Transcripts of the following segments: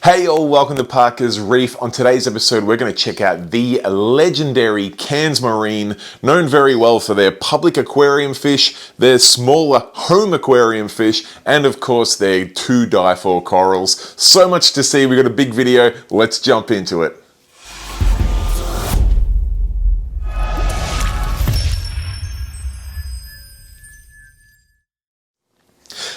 Hey all, welcome to Parker's Reef. On today's episode, we're going to check out the legendary Cairns Marine, known very well for their public aquarium fish, their smaller home aquarium fish, and of course their to-die-for corals. So much to see, we've got a big video, let's jump into it.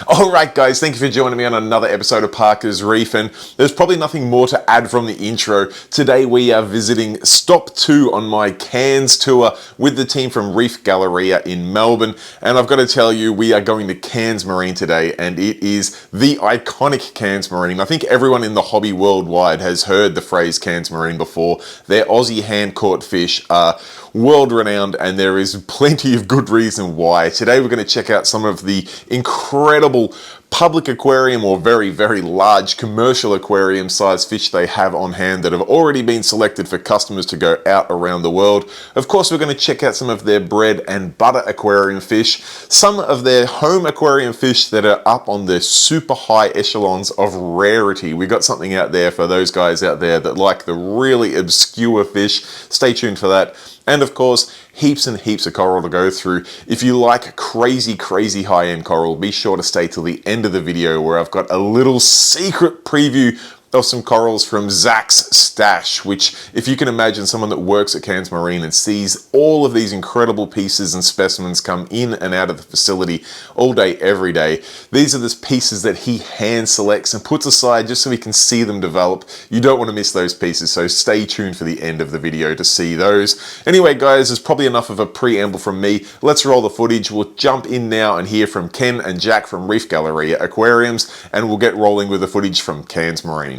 Alright guys, thank you for joining me on another episode of Parker's Reef, and there's probably nothing more to add from the intro. Today we are visiting stop 2 on my Cairns tour with the team from Reef Galleria in Melbourne, and I've got to tell you, we are going to Cairns Marine today, and it is the iconic Cairns Marine. I think everyone in the hobby worldwide has heard the phrase Cairns Marine before. Their Aussie hand-caught fish are world-renowned, and there is plenty of good reason why. Today we're going to check out some of the incredible public aquarium or very large commercial aquarium size fish they have on hand that have already been selected for customers to go out around the world. Of course, we're going to check out some of their bread and butter aquarium fish, some of their home aquarium fish that are up on the super high echelons of rarity. We got something out there for those guys out there that like the really obscure fish. Stay tuned for that. And of course, heaps and heaps of coral to go through. If you like crazy high-end coral, be sure to stay till the end of the video where I've got a little secret preview of some corals from Zach's stash, which, if you can imagine someone that works at Cairns Marine and sees all of these incredible pieces and specimens come in and out of the facility all day, every day, these are the pieces that he hand selects and puts aside just so he can see them develop. You don't want to miss those pieces, so stay tuned for the end of the video to see those. Anyway, guys, there's probably enough of a preamble from me. Let's roll the footage. We'll jump in now and hear from Ken and Jack from Reef Galleria Aquariums, and we'll get rolling with the footage from Cairns Marine.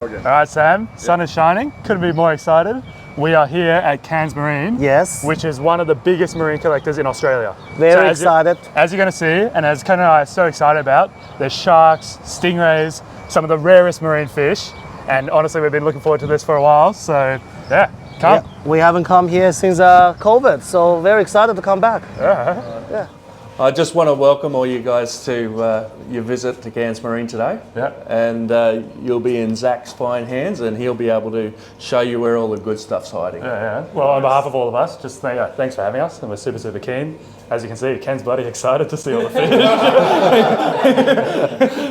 Alright Sam, sun is shining, couldn't be more excited. We are here at Cairns Marine, yes, which is one of the biggest marine collectors in Australia. Very excited. As you're going to see, and as Ken and I are so excited about, there's sharks, stingrays, some of the rarest marine fish, and honestly we've been looking forward to this for a while, so yeah, come. Yeah, we haven't come here since COVID, so very excited to come back. Yeah. I just want to welcome all you guys to your visit to Cairns Marine today. Yeah. And you'll be in Zach's fine hands, and he'll be able to show you where all the good stuff's hiding. Yeah. Well, on behalf of all of us, just thanks for having us, and we're super keen. As you can see, Ken's bloody excited to see all the fish.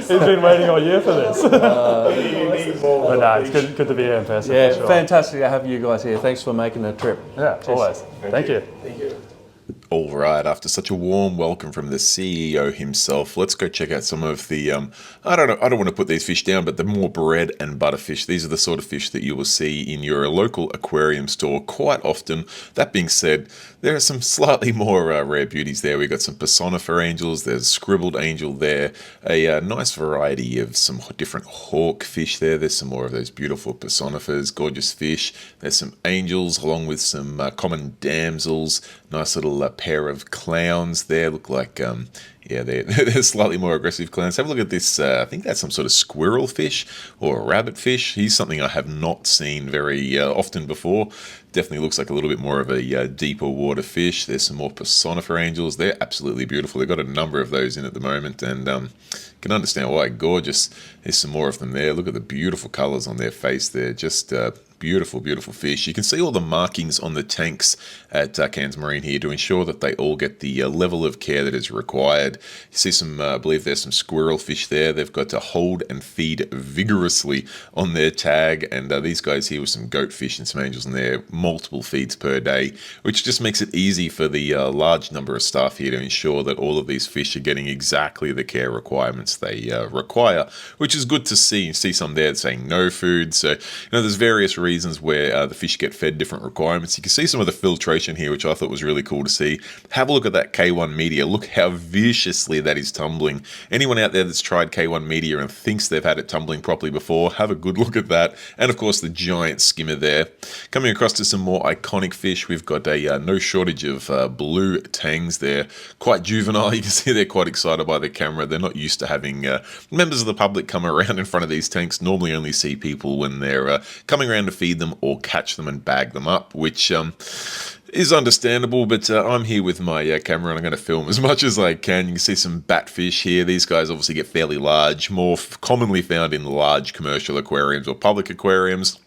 He's been waiting all year for this. But no, it's good to be here in person. Yeah, for sure. Fantastic to have you guys here. Thanks for making the trip. Yeah, always. Thank you. All right, after such a warm welcome from the CEO himself, let's go check out some of the, I don't want to put these fish down, but the more bread and butter fish. These are the sort of fish that you will see in your local aquarium store quite often. That being said, there are some slightly more rare beauties there. We've got some personifer angels, there's a scribbled angel there, a nice variety of some different hawk fish there. There's some more of those beautiful personifers, gorgeous fish. There's some angels along with some common damsels, nice little pair of clowns there, look like yeah, they're slightly more aggressive clowns. Have a look at this, I think that's some sort of squirrel fish or a rabbit fish. He's something I have not seen very often before. Definitely looks like a little bit more of a deeper water fish. There's some more personifer angels. They're absolutely beautiful. They've got a number of those in at the moment, and can understand why. Gorgeous. There's some more of them there. Look at the beautiful colors on their face there. Just beautiful fish. You can see all the markings on the tanks at Cairns Marine here to ensure that they all get the level of care that is required. You see some, I believe there's some squirrel fish there. They've got to hold and feed vigorously on their tag, and these guys here with some goat fish and some angels in there, multiple feeds per day, which just makes it easy for the large number of staff here to ensure that all of these fish are getting exactly the care requirements they require, which is good to see. You see some there saying no food, so there's various reasons where the fish get fed different requirements. You can see some of the filtration here, which I thought was really cool to see. Have a look at that K1 media. Look how viciously that is tumbling. Anyone out there that's tried K1 media and thinks they've had it tumbling properly before, have a good look at that. And of course the giant skimmer there. Coming across to some more iconic fish, we've got a no shortage of blue tangs there. Quite juvenile. You can see they're quite excited by the camera. They're not used to having members of the public come around in front of these tanks. Normally only see people when they're coming around to feed them or catch them and bag them up, which is understandable, but I'm here with my camera and I'm going to film as much as I can. You can see some batfish here. These guys obviously get fairly large, more commonly found in large commercial aquariums or public aquariums.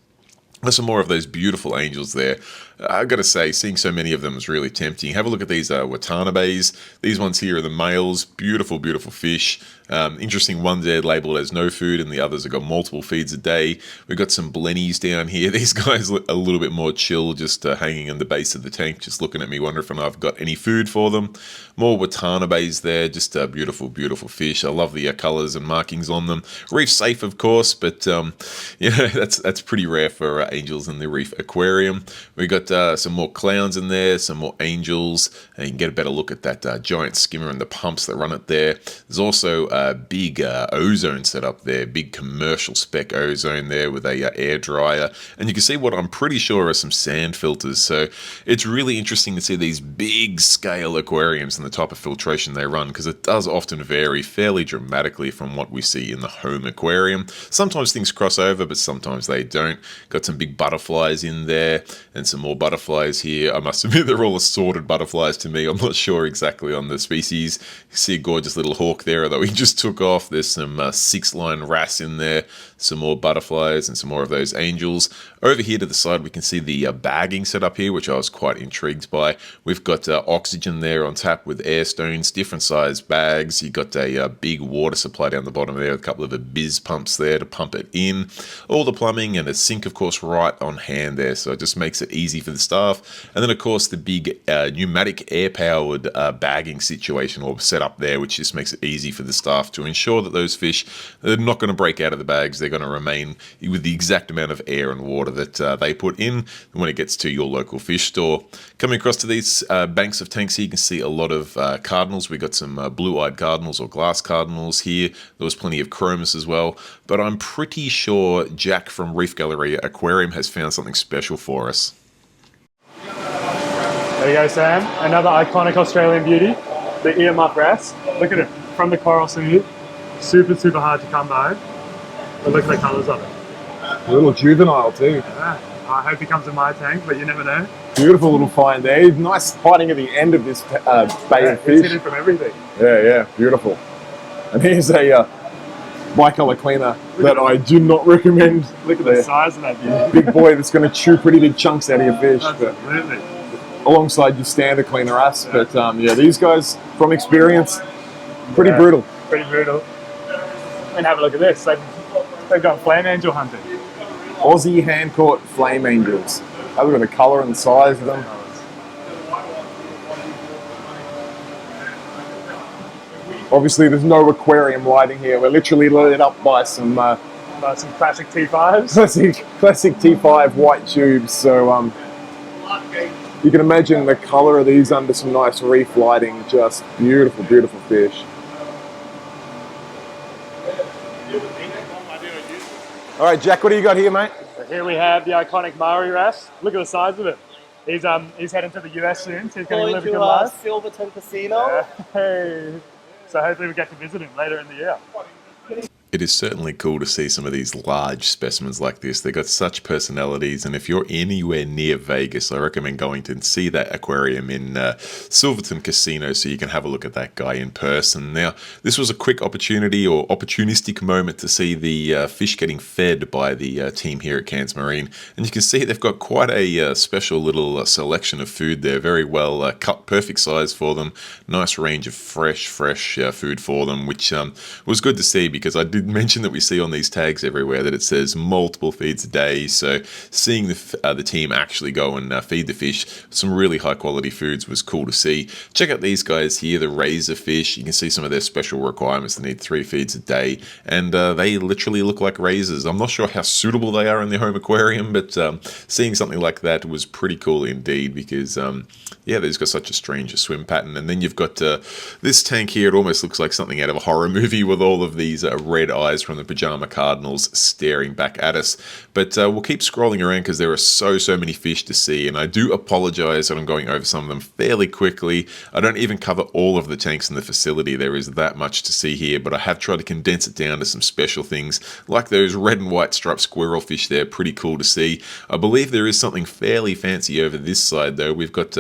There's some more of those beautiful angels there. I've got to say, seeing so many of them is really tempting. Have a look at these Watanabes. These ones here are the males. Beautiful, beautiful fish. Interesting ones there labelled as no food, and the others have got multiple feeds a day. We've got some blennies down here. These guys look a little bit more chill, just hanging in the base of the tank, just looking at me, wondering if I've got any food for them. More Watanabes there, just beautiful, beautiful fish. I love the colours and markings on them. Reef safe, of course, but yeah, that's pretty rare for angels in the Reef Aquarium. We got some more clowns in there, some more angels, and you can get a better look at that giant skimmer and the pumps that run it there. There's also a big ozone set up there, big commercial spec ozone there with a air dryer, and you can see what I'm pretty sure are some sand filters. So it's really interesting to see these big scale aquariums and the type of filtration they run, because it does often vary fairly dramatically from what we see in the home aquarium. Sometimes things cross over, but sometimes they don't. Got some big butterflies in there and some more butterflies here. I must admit they're all assorted butterflies to me. I'm not sure exactly on the species. You see a gorgeous little hawk there, although he just took off. There's some 6-line wrasse in there, some more butterflies and some more of those angels. Over here to the side we can see the bagging set up here, which I was quite intrigued by. We've got oxygen there on tap with air stones, different size bags. You've got a big water supply down the bottom there, a couple of Abyss pumps there to pump it in. All the plumbing and a sink, of course, right on hand there, so it just makes it easy for the staff. And then, of course, the big pneumatic air-powered bagging situation or setup there, which just makes it easy for the staff to ensure that those fish are not going to break out of the bags. They're going to remain with the exact amount of air and water that they put in when it gets to your local fish store. Coming across to these banks of tanks here, you can see a lot of cardinals. We got some blue-eyed cardinals or glass cardinals here. There was plenty of chromis as well, but I'm pretty sure Jack from Reef Galleria Aquarium has found something special for us. There you go, Sam. Another iconic Australian beauty, the earmuff wrasse. Look at it from the coral sea. Super, super hard to come by. But look at the colours of it. A little juvenile too. Yeah. I hope he comes in my tank, but you never know. Beautiful little find there. Nice hiding at the end of this bay of fish. It's hidden from everything. Yeah, beautiful. And here's a bicolor cleaner that I do not recommend. Look at the size of that beauty. Big boy that's going to chew pretty big chunks out of your fish. Absolutely. Alongside your standard cleaner wrasse. Yeah. But yeah, these guys, from experience, pretty brutal. Pretty brutal. And have a look at this. They've got flame angel hunting. Aussie hand-caught flame angels. Have a look at the colour and the size of them. Obviously, there's no aquarium lighting here. We're literally lit up by some classic T5s. Classic T5 white tubes. So you can imagine the colour of these under some nice reef lighting. Just beautiful, beautiful fish. All right, Jack, what do you got here, mate? So here we have the iconic Maori wrasse. Look at the size of it. He's heading to the US soon, so he's going to live a good life. Silverton Casino. Hey. So hopefully we get to visit him later in the year. It is certainly cool to see some of these large specimens like this. They've got such personalities, and if you're anywhere near Vegas, I recommend going to see that aquarium in Silverton Casino so you can have a look at that guy in person. Now, this was a quick opportunity or opportunistic moment to see the fish getting fed by the team here at Cairns Marine, and you can see they've got quite a special little selection of food there, very well cut, perfect size for them, nice range of fresh food for them, which was good to see, because I did mention that we see on these tags everywhere that it says multiple feeds a day. So seeing the team actually go and feed the fish some really high quality foods was cool to see. Check out these guys here, the razor fish. You can see some of their special requirements. They need 3 feeds a day, and they literally look like razors. I'm not sure how suitable they are in the home aquarium, but seeing something like that was pretty cool indeed, because yeah, they've got such a strange swim pattern. And then you've got this tank here. It almost looks like something out of a horror movie with all of these red red eyes from the pajama cardinals staring back at us. But we'll keep scrolling around because there are so many fish to see, and I do apologize that I'm going over some of them fairly quickly. I don't even cover all of the tanks in the facility. There is that much to see here, but I have tried to condense it down to some special things, like those red and white striped squirrelfish there. Pretty cool to see. I believe there is something fairly fancy over this side though. We've got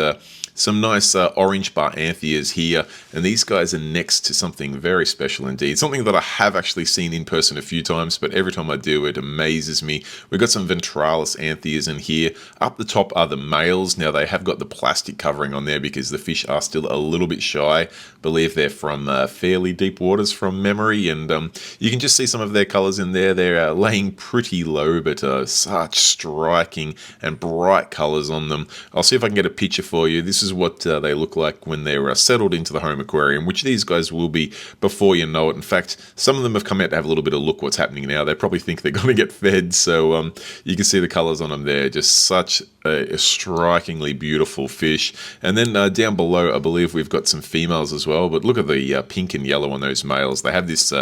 some nice orange bar Anthias here, and these guys are next to something very special indeed. Something that I have actually seen in person a few times, but every time I do, it amazes me. We've got some ventralis Anthias in here. Up the top are the males. Now, they have got the plastic covering on there because the fish are still a little bit shy. I believe they're from fairly deep waters from memory, and you can just see some of their colors in there. They're laying pretty low, but such striking and bright colors on them. I'll see if I can get a picture for you. This is what they look like when they're settled into the home aquarium, which these guys will be before you know it. In fact, some of them have come out to have a little bit of look what's happening now. They probably think they're going to get fed, so you can see the colors on them there. Just such a strikingly beautiful fish. And then down below, I believe we've got some females as well, but look at the pink and yellow on those males. They have this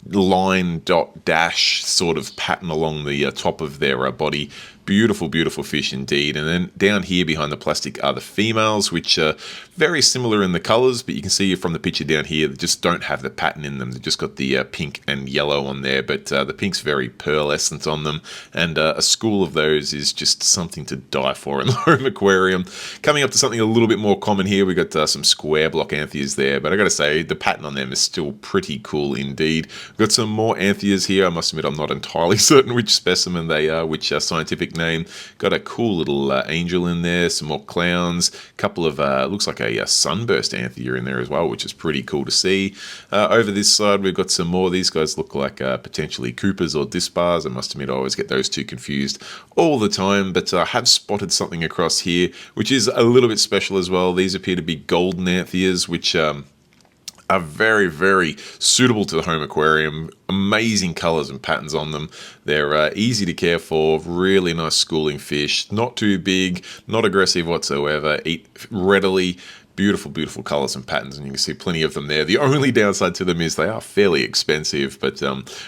line dot dash sort of pattern along the top of their body. Beautiful, beautiful fish indeed. And then down here behind the plastic are the females, which are very similar in the colors, but you can see from the picture down here, they just don't have the pattern in them. They've just got the pink and yellow on there, but the pink's very pearlescent on them. And a school of those is just something to die for in the home aquarium. Coming up to something a little bit more common here, we got some square block Anthias there, but I gotta say, the pattern on them is still pretty cool indeed. We've got some more Anthias here. I must admit, I'm not entirely certain which specimen they are, which scientific name. Got a cool little angel in there, some more clowns, a couple of looks like a sunburst Anthea in there as well, which is pretty cool to see. Over this side we've got some more. These guys look like potentially Coopers or Dispars. I must admit I always get those two confused all the time, but I have spotted something across here which is a little bit special as well. These appear to be golden Antheas, which are very, very suitable to the home aquarium. Amazing colors and patterns on them. They're easy to care for, really nice schooling fish, not too big, not aggressive whatsoever, eat readily. Beautiful, beautiful colors and patterns, and you can see plenty of them there. The only downside to them is they are fairly expensive, but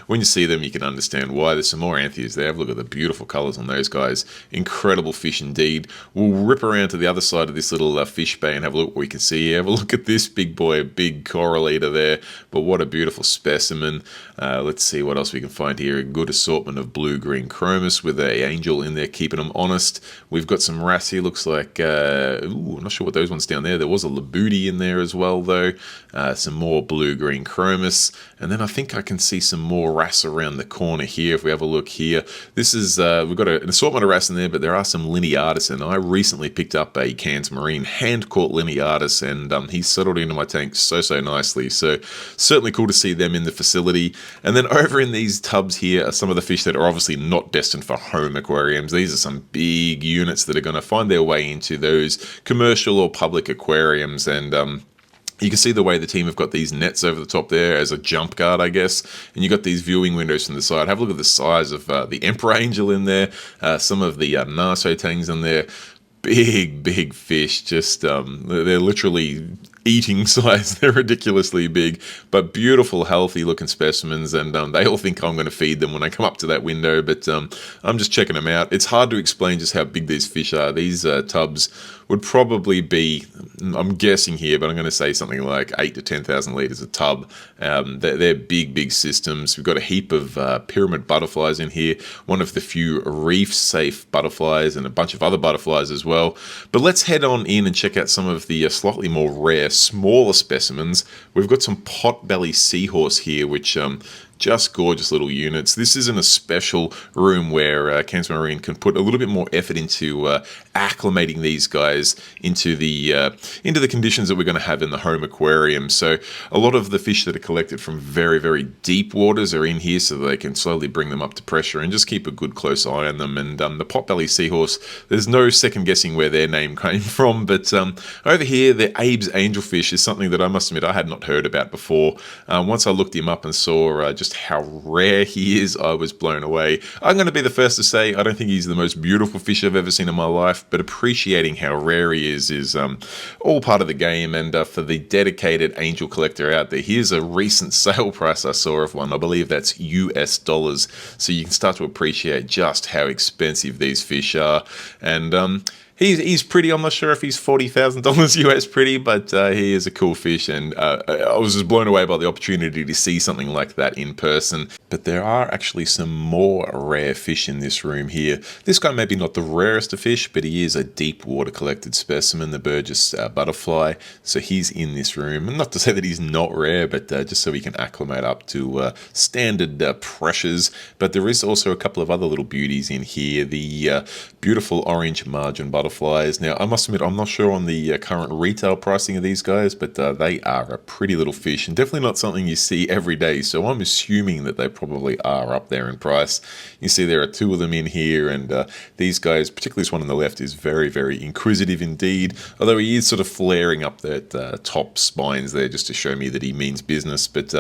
when you see them, you can understand why. There's some more Anthias there. Have a look at the beautiful colors on those guys. Incredible fish indeed. We'll rip around to the other side of this little fish bay and have a look what we can see here. Have a look at this big boy, a big coral eater there, but what a beautiful specimen. Let's see what else we can find here. A good assortment of blue-green chromis with a angel in there keeping them honest. We've got some wrasse here. Looks like, ooh, I'm not sure what those ones down there. There was a labooty in there as well though. Some more blue-green chromis, and then I think I can see some more wrasse around the corner here. If we have a look here, this is we've got an assortment of wrasse in there, but there are some lineatus, and I recently picked up a Cairns Marine hand-caught lineatus, and he's settled into my tank so nicely, so certainly cool to see them in the facility. And then over in these tubs here are some of the fish that are obviously not destined for home aquariums. These are some big units that are going to find their way into those commercial or public aquariums, and you can see the way the team have got these nets over the top there as a jump guard, I guess. And you've got these viewing windows from the side. Have a look at the size of the Emperor Angel in there, some of the Naso tangs in there. Big fish, just they're literally eating size. They're ridiculously big, but beautiful, healthy looking specimens, and they all think I'm going to feed them when I come up to that window, but I'm just checking them out. It's hard to explain just how big these fish are. These tubs would probably be, I'm guessing here, but I'm going to say something like 8 to 10,000 litres a tub. They're big systems. We've got a heap of pyramid butterflies in here, one of the few reef-safe butterflies, and a bunch of other butterflies as well. But let's head on in and check out some of the slightly more rare, smaller specimens. We've got some Potbelly Seahorse here, which just gorgeous little units. This isn't a special room where Cairns Marine can put a little bit more effort into acclimating these guys into the conditions that we're going to have in the home aquarium. So a lot of the fish that are collected from very deep waters are in here, so that they can slowly bring them up to pressure and just keep a good close eye on them. And the Potbelly Seahorse, there's no second guessing where their name came from, but over here the Abe's Angelfish is something that I must admit I had not heard about before. Once I looked him up and saw just just how rare he is, I was blown away. I'm going to be the first to say I don't think he's the most beautiful fish I've ever seen in my life, but appreciating how rare he is all part of the game. And for the dedicated angel collector out there, here's a recent sale price I saw of one. I believe that's US dollars, so you can start to appreciate just how expensive these fish are. And he's pretty. I'm not sure if he's $40,000 US pretty, but he is a cool fish, and I was just blown away by the opportunity to see something like that in person. But there are actually some more rare fish in this room here. This guy may be not the rarest of fish, but he is a deep water collected specimen, the Burgess butterfly. So he's in this room. And not to say that he's not rare, but just so he can acclimate up to standard pressures. But there is also a couple of other little beauties in here. The beautiful orange margin butterflies. Now, I must admit, I'm not sure on the current retail pricing of these guys, but they are a pretty little fish and definitely not something you see every day. So I'm assuming that they probably are up there in price. You see there are two of them in here, and these guys, particularly this one on the left, is very, very inquisitive indeed, although he is sort of flaring up that top spines there just to show me that he means business. But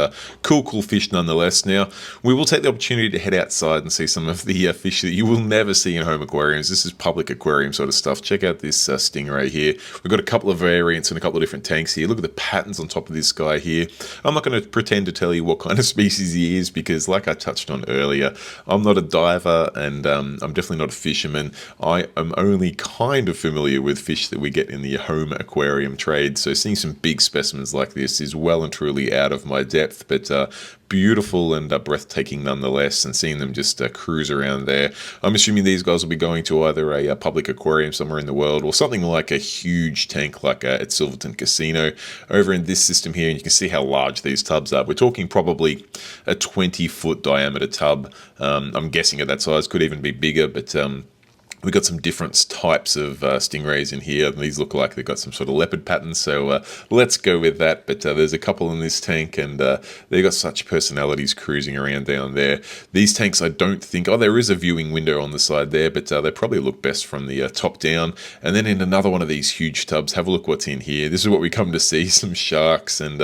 cool fish nonetheless. Now, we will take the opportunity to head outside and see some of the fish that you will never see in home aquariums. This is public aquarium sort of stuff. Check out this stingray here. We've got a couple of variants and a couple of different tanks here. Look at the patterns on top of this guy here. I'm not going to pretend to tell you what kind of species he is, because like I touched on earlier, I'm not a diver, and I'm definitely not a fisherman. I am only kind of familiar with fish that we get in the home aquarium trade, so seeing some big specimens like this is well and truly out of my depth, but beautiful and breathtaking nonetheless, and seeing them just cruise around there. I'm assuming these guys will be going to either a public aquarium somewhere in the world, or something like a huge tank like at Silverton Casino over in this system here, and you can see how large these tubs are. We're talking probably a 20-foot diameter tub. I'm guessing at that size, could even be bigger, but we've got some different types of stingrays in here. These look like they've got some sort of leopard pattern, so let's go with that. But there's a couple in this tank, and they've got such personalities cruising around down there. These tanks, I don't think... Oh, there is a viewing window on the side there, but they probably look best from the top down. And then in another one of these huge tubs, have a look what's in here. This is what we come to see, some sharks, and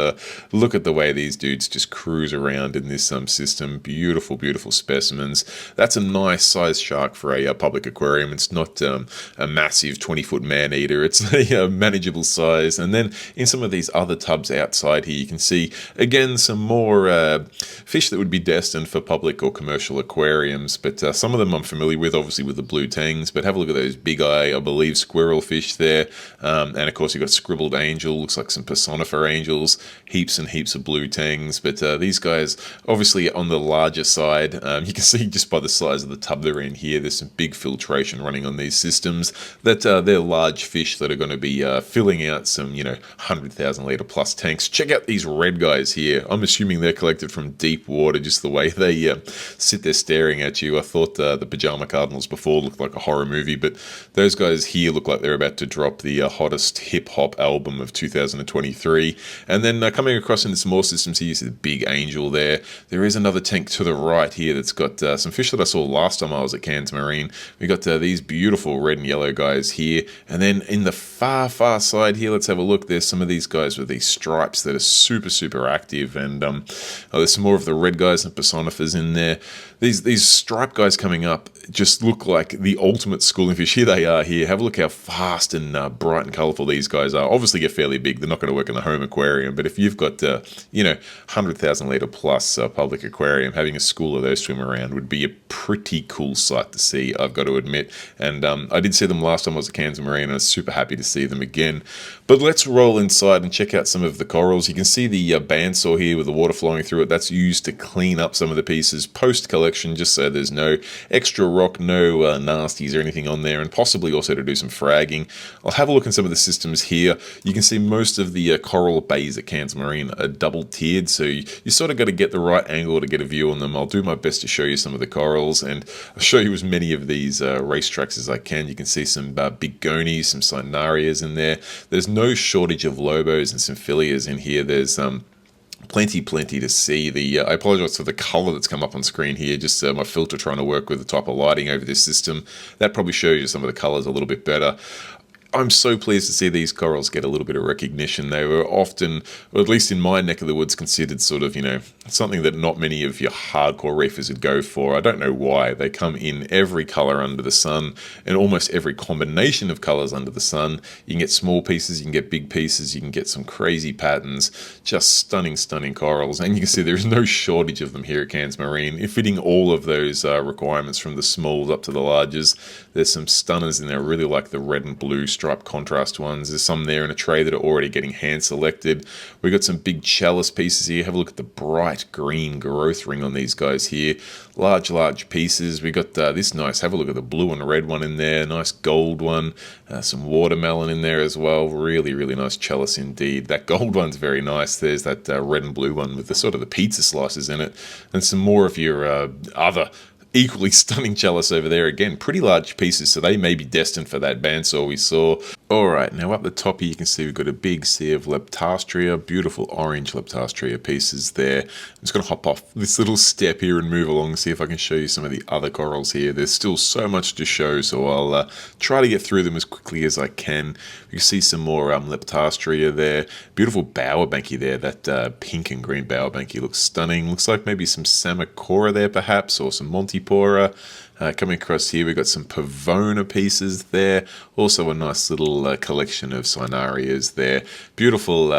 look at the way these dudes just cruise around in this system. Beautiful, beautiful specimens. That's a nice sized shark for a public aquarium. It's not a massive 20-foot man-eater. It's a manageable size. And then in some of these other tubs outside here, you can see, again, some more fish that would be destined for public or commercial aquariums. But some of them I'm familiar with, obviously with the blue tangs. But have a look at those big eye, I believe, squirrel fish there. And of course, you've got scribbled angel, looks like some personifer angels, heaps and heaps of blue tangs. But these guys, obviously on the larger side, you can see just by the size of the tub they're in here, there's some big filtration running on these systems, that they're large fish that are going to be filling out some 100,000 litre plus tanks. Check out these red guys here. I'm assuming they're collected from deep water, just the way they sit there staring at you. I thought the Pajama Cardinals before looked like a horror movie, but those guys here look like they're about to drop the hottest hip-hop album of 2023. And then coming across into some more systems here, you see the big angel there. There is another tank to the right here that's got some fish that I saw last time I was at Cairns Marine. We got these beautiful red and yellow guys here, and then in the far side here, let's have a look. There's some of these guys with these stripes that are super active, and there's some more of the red guys and personifers in there. These stripe guys coming up just look like the ultimate schooling fish. Here they are here. Have a look how fast and bright and colourful these guys are. Obviously they're fairly big. They're not going to work in the home aquarium, but if you've got 100,000 litre plus public aquarium, having a school of those swim around would be a pretty cool sight to see, I've got to admit. And I did see them last time I was at Cairns Marine, and I was super happy to see them again. But let's roll inside and check out some of the corals. You can see the bandsaw here with the water flowing through it. That's used to clean up some of the pieces post-collection, just so there's no extra rock, no nasties or anything on there, and possibly also to do some fragging. I'll have a look in some of the systems here. You can see most of the coral bays at Cairns Marine are double tiered, so you sort of got to get the right angle to get a view on them. I'll do my best to show you some of the corals, and I'll show you as many of these race tracks as I can. You can see some big gonies, some cynarias in there. There's no shortage of lobos and symphilias in here. There's plenty to see. I apologize for the color that's come up on screen here, just my filter trying to work with the type of lighting over this system. That probably shows you some of the colors a little bit better. I'm so pleased to see these corals get a little bit of recognition. They were often, or at least in my neck of the woods, considered sort of, something that not many of your hardcore reefers would go for. I don't know why. They come in every colour under the sun and almost every combination of colours under the sun. You can get small pieces, you can get big pieces, you can get some crazy patterns. Just stunning, stunning corals. And you can see there's no shortage of them here at Cairns Marine, fitting all of those requirements from the smalls up to the larges. There's some stunners in there. I really like the red and blue striped contrast ones. There's some there in a tray that are already getting hand selected. We've got some big chalice pieces here. Have a look at the bright green growth ring on these guys here. Large pieces. We got this nice, have a look at the blue and red one in there. Nice gold one. Some watermelon in there as well. Really nice chalice indeed. That gold one's very nice. There's that red and blue one with the sort of the pizza slices in it. And some more of your other equally stunning chalice over there. Again, pretty large pieces, so they may be destined for that bandsaw we saw. Alright, now up the top here you can see we've got a big sea of Leptastria, beautiful orange Leptastria pieces there. I'm just going to hop off this little step here and move along, see if I can show you some of the other corals here. There's still so much to show, so I'll try to get through them as quickly as I can. You can see some more Leptastria there. Beautiful bowerbanky there, that pink and green bowerbanky looks stunning. Looks like maybe some Samacora there perhaps, or some Montipora. Coming across here, we've got some Pavona pieces there. Also a nice little collection of Cynarias there. Beautiful,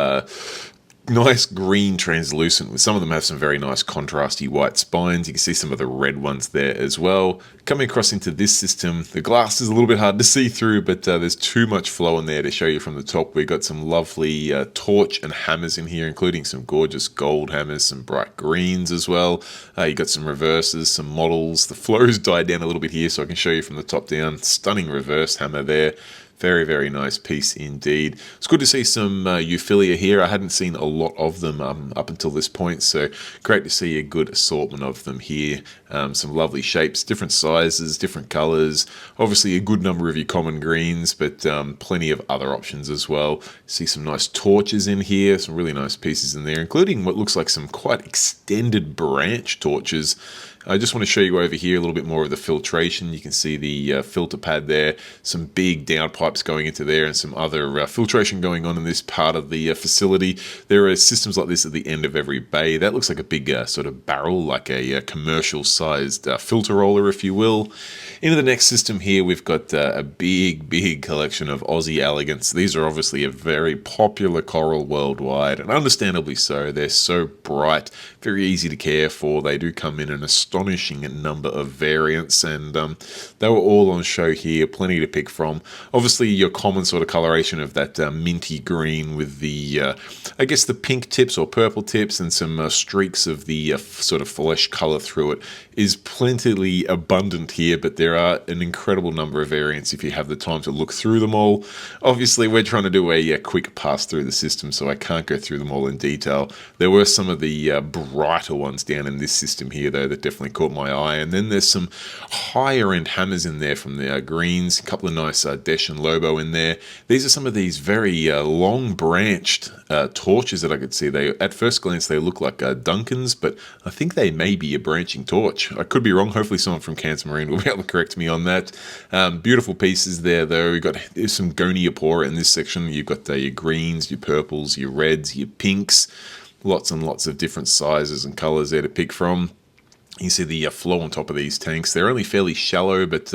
nice green translucent. Some of them have some very nice contrasty white spines. You can see some of the red ones there as well. Coming across into this system, the glass is a little bit hard to see through, but there's too much flow in there to show you from the top. We've got some lovely torch and hammers in here, including some gorgeous gold hammers, some bright greens as well. You got some reverses, some models. The flow's died down a little bit here, so I can show you from the top down. Stunning reverse hammer there. Very nice piece indeed. It's good to see some Euphilia here. I hadn't seen a lot of them up until this point, so great to see a good assortment of them here. Some lovely shapes, different sizes, different colours. Obviously a good number of your common greens, but plenty of other options as well. See some nice torches in here, some really nice pieces in there, including what looks like some quite extended branch torches. I just want to show you over here a little bit more of the filtration. You can see the filter pad there, some big downpipes going into there, and some other filtration going on in this part of the facility. There are systems like this at the end of every bay. That looks like a big sort of barrel, like a commercial-sized filter roller, if you will. Into the next system here, we've got a big collection of Aussie elegants. These are obviously a very popular coral worldwide, and understandably so. They're so bright, very easy to care for. They do come in an astonishing number of variants, and they were all on show here. Plenty to pick from. Obviously, your common sort of coloration of that minty green with the, I guess, the pink tips or purple tips, and some streaks of the sort of flesh color through it is plentifully abundant here, but there are an incredible number of variants if you have the time to look through them all. Obviously, we're trying to do a quick pass through the system, so I can't go through them all in detail. There were some of the brighter ones down in this system here, though, that definitely caught my eye. And then there's some higher end hammers in there from the greens, a couple of nice Desh and Lobo in there. These are some of these very long branched torches that I could see. They, at first glance, they look like Duncans, but I think they may be a branching torch. I could be wrong. Hopefully someone from Cairns Marine will be able to correct me on that. Beautiful pieces there, though. We've got some Goniopora in this section. You've got your greens, your purples, your reds, your pinks. Lots and lots of different sizes and colours there to pick from. You see the flow on top of these tanks. They're only fairly shallow, but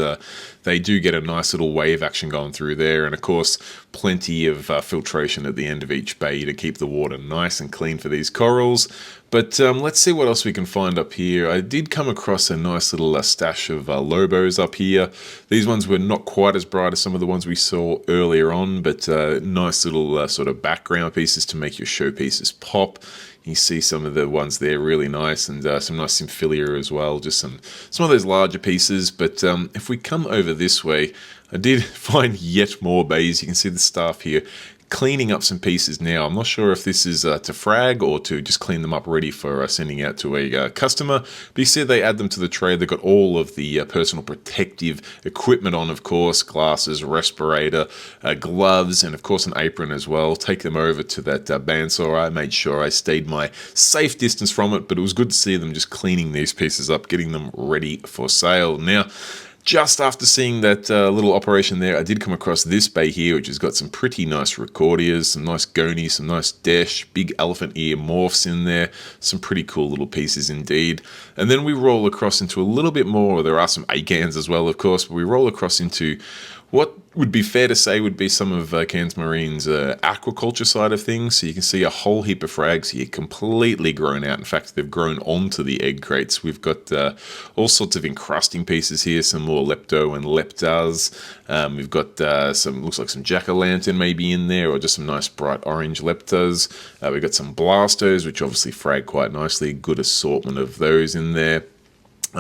they do get a nice little wave action going through there. And of course, plenty of filtration at the end of each bay to keep the water nice and clean for these corals. But let's see what else we can find up here. I did come across a nice little stash of Lobos up here. These ones were not quite as bright as some of the ones we saw earlier on, but nice little sort of background pieces to make your showpieces pop. You see some of the ones there really nice, and some nice Symphilia as well, just some of those larger pieces. But if we come over this way, I did find yet more bays. You can see the staff here cleaning up some pieces now. I'm not sure if this is to frag or to just clean them up ready for sending out to a customer, but you see they add them to the tray. They've got all of the personal protective equipment on, of course, glasses, respirator, gloves, and of course an apron as well. Take them over to that bandsaw. I made sure I stayed my safe distance from it, but it was good to see them just cleaning these pieces up, getting them ready for sale. Now, Just after seeing that little operation there, I did come across this bay here, which has got some pretty nice recordias, some nice gonies, some nice desh, big elephant ear morphs in there, some pretty cool little pieces indeed. And then we roll across into a little bit more. There are some acans as well, of course, but we roll across into what would be fair to say would be some of Cairns Marine's aquaculture side of things. So you can see a whole heap of frags here completely grown out. In fact, they've grown onto the egg crates. We've got all sorts of encrusting pieces here, some more lepto and leptas. We've got some, looks like some jack-o'-lantern maybe in there, or just some nice bright orange leptas. We've got some blastos, which obviously frag quite nicely. Good assortment of those in there.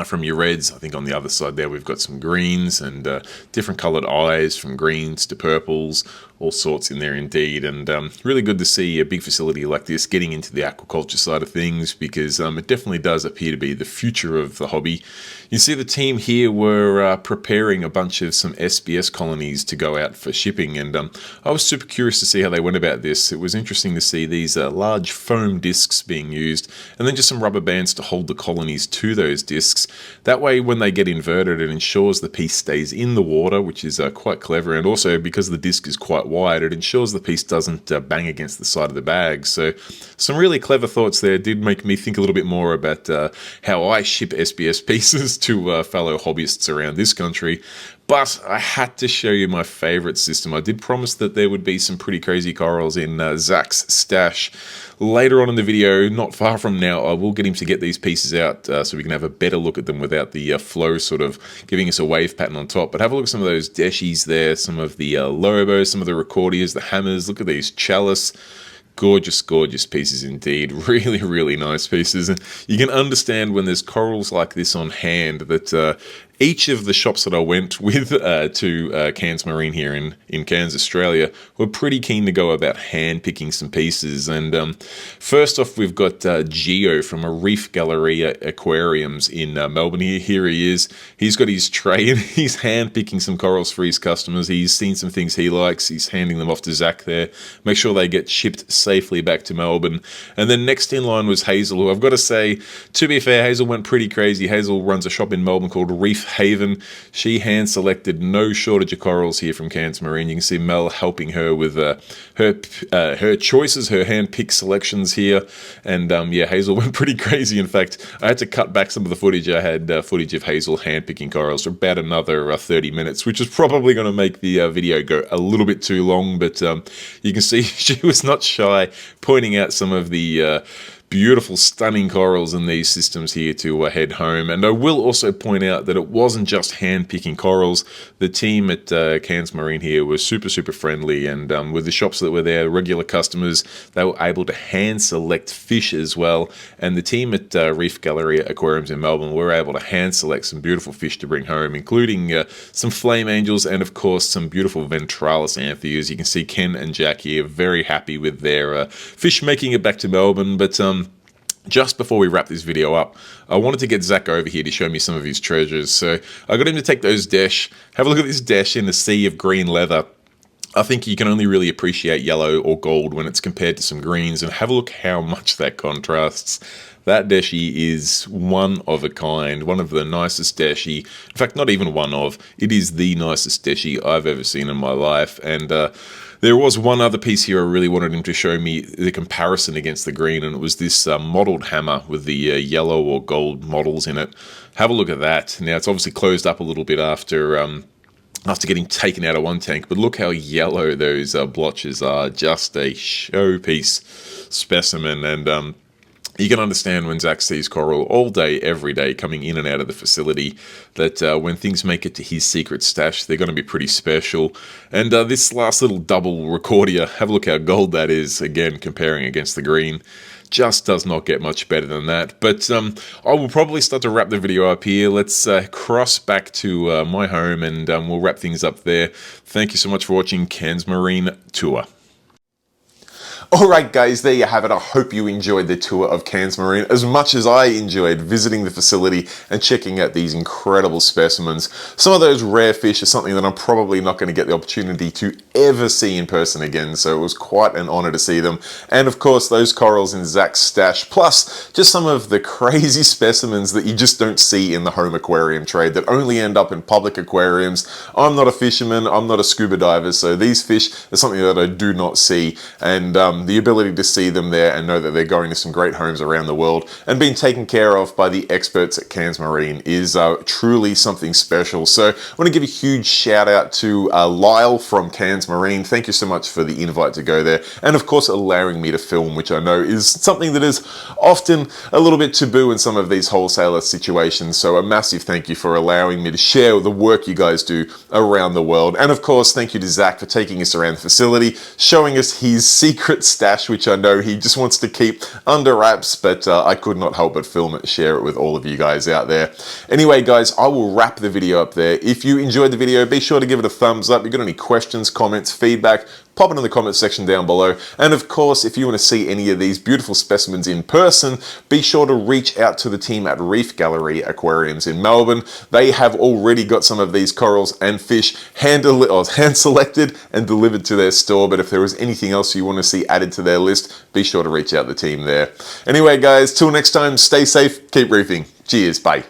From your reds, I think on the other side there we've got some greens and different coloured eyes, from greens to purples, all sorts in there indeed. And really good to see a big facility like this getting into the aquaculture side of things, because it definitely does appear to be the future of the hobby. You see the team here were preparing a bunch of some SBS colonies to go out for shipping, and I was super curious to see how they went about this. It was interesting to see these large foam discs being used, and then just some rubber bands to hold the colonies to those discs. That way when they get inverted, it ensures the piece stays in the water, which is quite clever, and also because the disc is quite wide, it ensures the piece doesn't bang against the side of the bag. So some really clever thoughts there. Did make me think a little bit more about how I ship SBS pieces to fellow hobbyists around this country. But I had to show you my favourite system. I did promise that there would be some pretty crazy corals in Zach's stash. Later on in the video, not far from now, I will get him to get these pieces out so we can have a better look at them without the flow sort of giving us a wave pattern on top. But have a look at some of those deshies there, some of the lobos, some of the recordias, the hammers. Look at these chalice. Gorgeous, gorgeous pieces indeed. Really, really nice pieces. And you can understand when there's corals like this on hand that each of the shops that I went with to Cairns Marine here in Cairns, Australia, were pretty keen to go about hand-picking some pieces. And first off, we've got Geo from a Reef Galleria Aquariums in Melbourne. Here he is. He's got his tray and he's hand-picking some corals for his customers. He's seen some things he likes. He's handing them off to Zach there. Make sure they get shipped safely back to Melbourne. And then next in line was Hazel, who I've got to say, to be fair, Hazel went pretty crazy. Hazel runs a shop in Melbourne called Reef Haven. She hand-selected no shortage of corals here from Cairns Marine. You can see Mel helping her with her choices, her hand-picked selections here. And yeah, Hazel went pretty crazy. In fact, I had to cut back some of the footage. I had footage of Hazel hand-picking corals for about another 30 minutes, which is probably going to make the video go a little bit too long. But you can see she was not shy pointing out some of the beautiful, stunning corals in these systems here to head home. And I will also point out that it wasn't just hand-picking corals. The team at Cairns Marine here was super, super friendly, and with the shops that were there, regular customers, they were able to hand-select fish as well. And the team at Reef Galleria Aquariums in Melbourne were able to hand-select some beautiful fish to bring home, including some flame angels and, of course, some beautiful ventralis anthias. You can see Ken and Jack here very happy with their fish making it back to Melbourne. But just before we wrap this video up, I wanted to get Zach over here to show me some of his treasures. So I got him to take those desh. Have a look at this desh in the sea of green leather. I think you can only really appreciate yellow or gold when it's compared to some greens, and have a look how much that contrasts. That deshi is one of a kind, one of the nicest deshi. In fact, not even one of, it is the nicest deshi I've ever seen in my life. And there was one other piece here I really wanted him to show me the comparison against the green, and it was this modelled hammer with the yellow or gold models in it. Have a look at that. Now, it's obviously closed up a little bit after getting taken out of one tank, but look how yellow those blotches are. Just a showpiece specimen. And you can understand when Zach sees coral all day, every day, coming in and out of the facility, that when things make it to his secret stash, they're going to be pretty special. And this last little double recordia, have a look how gold that is, again, comparing against the green. Just does not get much better than that. But I will probably start to wrap the video up here. Let's cross back to my home, and we'll wrap things up there. Thank you so much for watching Cairns Marine Tour. Alright guys, there you have it. I hope you enjoyed the tour of Cairns Marine as much as I enjoyed visiting the facility and checking out these incredible specimens. Some of those rare fish are something that I'm probably not going to get the opportunity to ever see in person again, so it was quite an honor to see them. And of course those corals in Zach's stash, plus just some of the crazy specimens that you just don't see in the home aquarium trade that only end up in public aquariums. I'm not a fisherman, I'm not a scuba diver, so these fish are something that I do not see, and the ability to see them there and know that they're going to some great homes around the world and being taken care of by the experts at Cairns Marine is truly something special. So I want to give a huge shout out to Lyle from Cairns Marine. Thank you so much for the invite to go there, and of course allowing me to film, which I know is something that is often a little bit taboo in some of these wholesaler situations. So a massive thank you for allowing me to share the work you guys do around the world. And of course thank you to Zach for taking us around the facility, showing us his secret stash, which I know he just wants to keep under wraps, but I could not help but film it, share it with all of you guys out there. Anyway guys, I will wrap the video up there. If you enjoyed the video, be sure to give it a thumbs up. If you've got any questions, comments, feedback, pop it in the comment section down below. And of course, if you want to see any of these beautiful specimens in person, be sure to reach out to the team at Reef Galleria Aquariums in Melbourne. They have already got some of these corals and fish hand selected and delivered to their store. But if there was anything else you want to see added to their list, be sure to reach out to the team there. Anyway guys, till next time, stay safe, keep reefing. Cheers, bye.